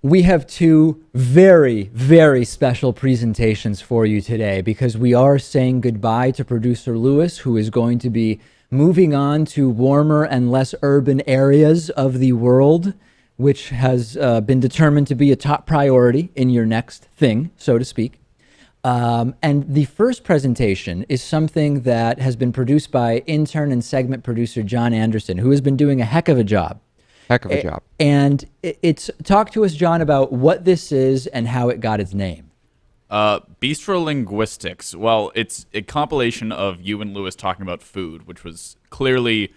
We have two very, very special presentations for you today because we are saying goodbye to producer Lewis, who is going to be moving on to warmer and less urban areas of the world, which has been determined to be a top priority in your next thing, so to speak. And the first presentation is something that has been produced by intern and segment producer John Anderson, who has been doing a heck of a job. Heck of a job. And it's talk to us, John, about what this is and how it got its name. Bistrolinguistics. Well, it's a compilation of you and Lewis talking about food, which was clearly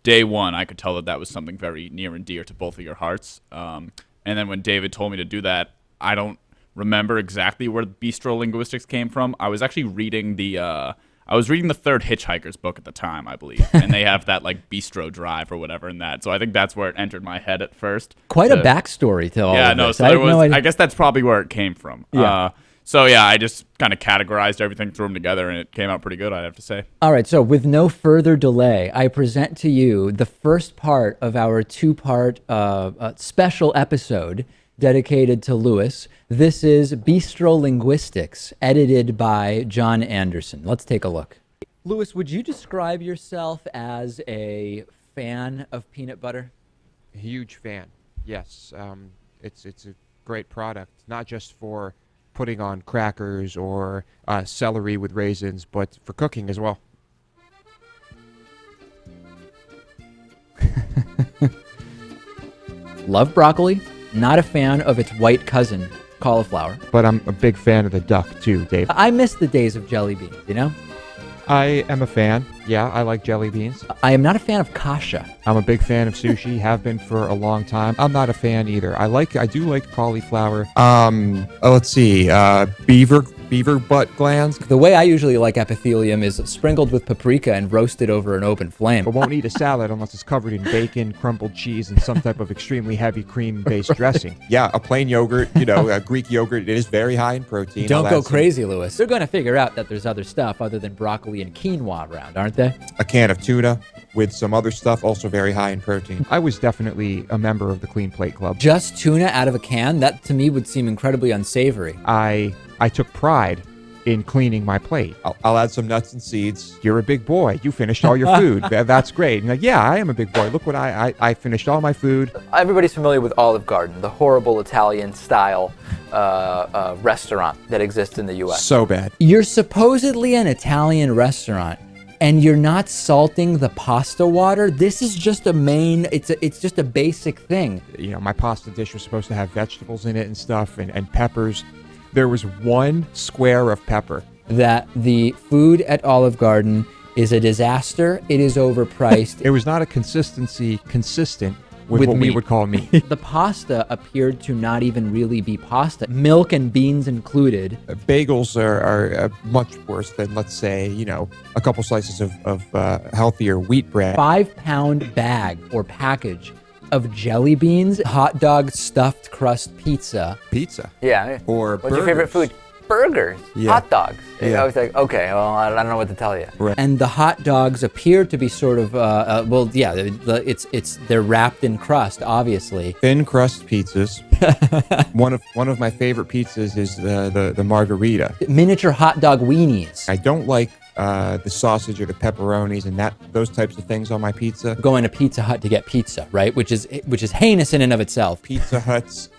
day one. I could tell that was something very near and dear to both of your hearts. And then when David told me to do that, I don't remember exactly where Bistrolinguistics came from. I was actually reading the third Hitchhiker's book at the time, I believe, and they have that like bistro drive or whatever in that. So I think that's where it entered my head at first. Quite a backstory to all of this. So there was. I guess that's probably where it came from. Yeah. I just kind of categorized everything, threw them together, and it came out pretty good, I'd have to say. All right, so with no further delay, I present to you the first part of our two-part special episode dedicated to Lewis. This is Bistrolinguistics, edited by John Anderson. Let's take a look. Lewis, would you describe yourself as a fan of peanut butter? A huge fan, yes. It's a great product, not just for putting on crackers or celery with raisins, but for cooking as well. Love broccoli, not a fan of its white cousin, cauliflower. But I'm a big fan of the duck too, Dave. I miss the days of jelly beans, you know? I am a fan. Yeah, I like jelly beans. I am not a fan of kasha. I'm a big fan of sushi, have been for a long time. I'm not a fan either. I do like cauliflower. Let's see, beaver butt glands. The way I usually like epithelium is sprinkled with paprika and roasted over an open flame. I won't eat a salad unless it's covered in bacon, crumbled cheese, and some type of extremely heavy cream-based dressing. Yeah, a plain yogurt, a Greek yogurt, it is very high in protein. Don't go crazy, Lewis. They're going to figure out that there's other stuff other than broccoli and quinoa around, aren't they? A can of tuna with some other stuff, also very high in protein. I was definitely a member of the Clean Plate Club. Just tuna out of a can? That to me would seem incredibly unsavory. I took pride in cleaning my plate. I'll add some nuts and seeds. You're a big boy. You finished all your food. That's great. And yeah, I am a big boy. Look what I finished all my food. Everybody's familiar with Olive Garden, the horrible Italian-style restaurant that exists in the U.S. So bad. You're supposedly an Italian restaurant, and you're not salting the pasta water. This is just it's just a basic thing. My pasta dish was supposed to have vegetables in it and stuff and peppers. There was one square of pepper. That the food at Olive Garden is a disaster. It is overpriced. It was not a consistency consistent with what we would call meat. The pasta appeared to not even really be pasta. Milk and beans included. Bagels are much worse than, let's say, a couple slices of healthier wheat bread. 5-pound bag or package of jelly beans, hot dog stuffed crust pizza. Pizza? Yeah. Or what's your favorite food? Burgers. Yeah. Hot dogs. Yeah. I was like, okay, well, I don't know what to tell you. Right. And the hot dogs appear to be sort of, they're wrapped in crust, obviously. Thin crust pizzas. One of my favorite pizzas is the margarita. Miniature hot dog weenies. I don't like the sausage or the pepperonis and those types of things on my pizza. Going to Pizza Hut to get pizza, right? Which is heinous in and of itself. Pizza Hut's,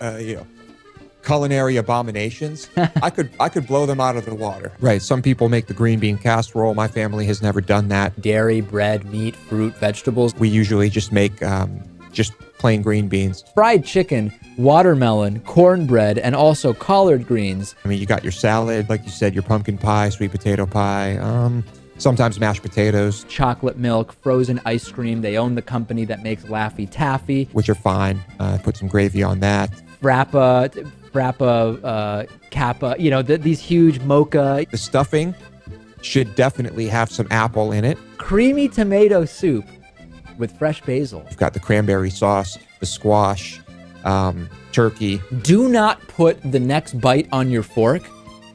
culinary abominations. I could blow them out of the water. Right. Some people make the green bean casserole. My family has never done that. Dairy, bread, meat, fruit, vegetables. We usually just make just plain green beans. Fried chicken, watermelon, cornbread, and also collard greens. I mean, you got your salad, like you said, your pumpkin pie, sweet potato pie, sometimes mashed potatoes. Chocolate milk, frozen ice cream. They own the company that makes Laffy Taffy. Which are fine. Put some gravy on that. Frappa, Kappa, these huge mocha. The stuffing should definitely have some apple in it. Creamy tomato soup with fresh basil. You've got the cranberry sauce, the squash, turkey. Do not put the next bite on your fork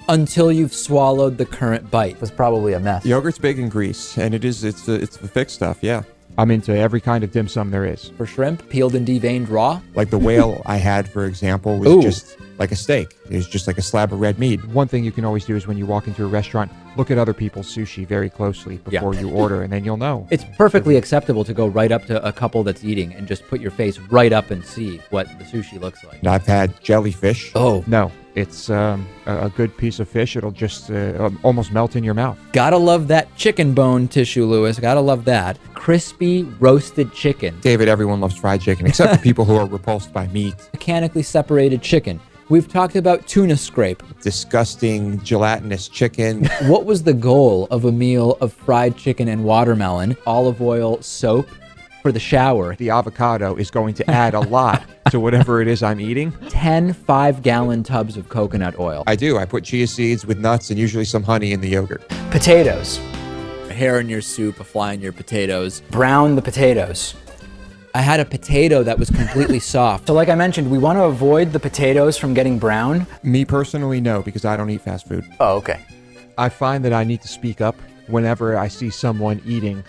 until you've swallowed the current bite. It was probably a mess. Yogurt's big in Greece, and it's the thick stuff, yeah. I'm into every kind of dim sum there is. For shrimp, peeled and deveined raw? Like the whale I had, for example, was Ooh. just like a steak. It was just like a slab of red meat. One thing you can always do is when you walk into a restaurant, look at other people's sushi very closely before you order, and then you'll know. It's perfectly acceptable to go right up to a couple that's eating and just put your face right up and see what the sushi looks like. I've had jellyfish. Oh. No, it's a good piece of fish. It'll just almost melt in your mouth. Gotta love that chicken bone tissue, Louis. Gotta love that. Crispy roasted chicken. David, everyone loves fried chicken, except for people who are repulsed by meat. Mechanically separated chicken. We've talked about tuna scrape. Disgusting, gelatinous chicken. What was the goal of a meal of fried chicken and watermelon, olive oil, soap for the shower? The avocado is going to add a lot to whatever it is I'm eating. 10 5-gallon tubs of coconut oil. I do. I put chia seeds with nuts and usually some honey in the yogurt. Potatoes. A hair in your soup, a fly in your potatoes. Brown the potatoes. I had a potato that was completely soft. So like I mentioned, we want to avoid the potatoes from getting brown. Me personally, no, because I don't eat fast food. Oh, okay. I find that I need to speak up whenever I see someone eating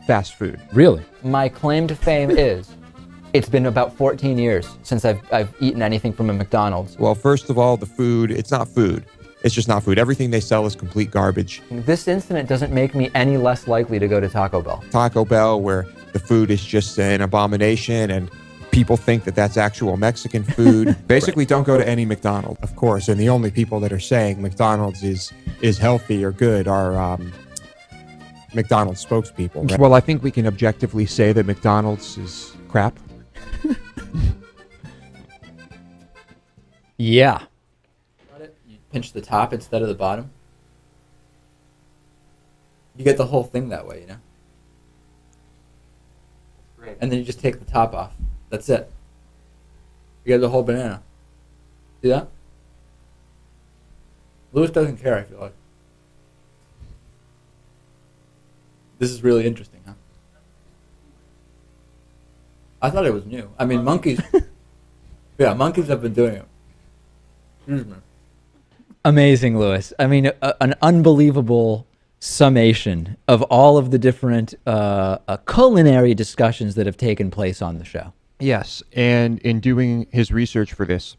fast food. Really? My claim to fame is it's been about 14 years since I've eaten anything from a McDonald's. Well, first of all, the food, it's not food. It's just not food. Everything they sell is complete garbage. This incident doesn't make me any less likely to go to Taco Bell. Taco Bell, where the food is just an abomination and people think that that's actual Mexican food. Basically, don't go to any McDonald's, of course. And the only people that are saying McDonald's is healthy or good are McDonald's spokespeople. Right? Well, I think we can objectively say that McDonald's is crap. Yeah. You pinch the top instead of the bottom. You get the whole thing that way, you know? Great. And then you just take the top off. That's it. You get the whole banana. See that? Louis doesn't care, I feel like. This is really interesting, huh? I thought it was new. I mean, monkeys... yeah, monkeys have been doing it. Excuse me. Amazing, Louis. I mean, an unbelievable summation of all of the different culinary discussions that have taken place on the show. Yes, and in doing his research for this,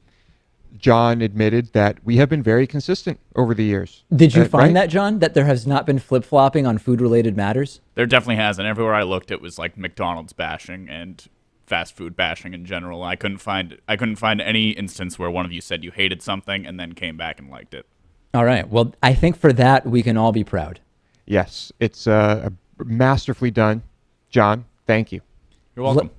John admitted that we have been very consistent over the years. Did you find right? that, John, that there has not been flip-flopping on food-related matters? There definitely has, and everywhere I looked, it was like McDonald's bashing and fast food bashing in general. I couldn't find any instance where one of you said you hated something and then came back and liked it. All right. Well, I think for that we can all be proud. Yes, it's masterfully done. John, thank you. You're welcome.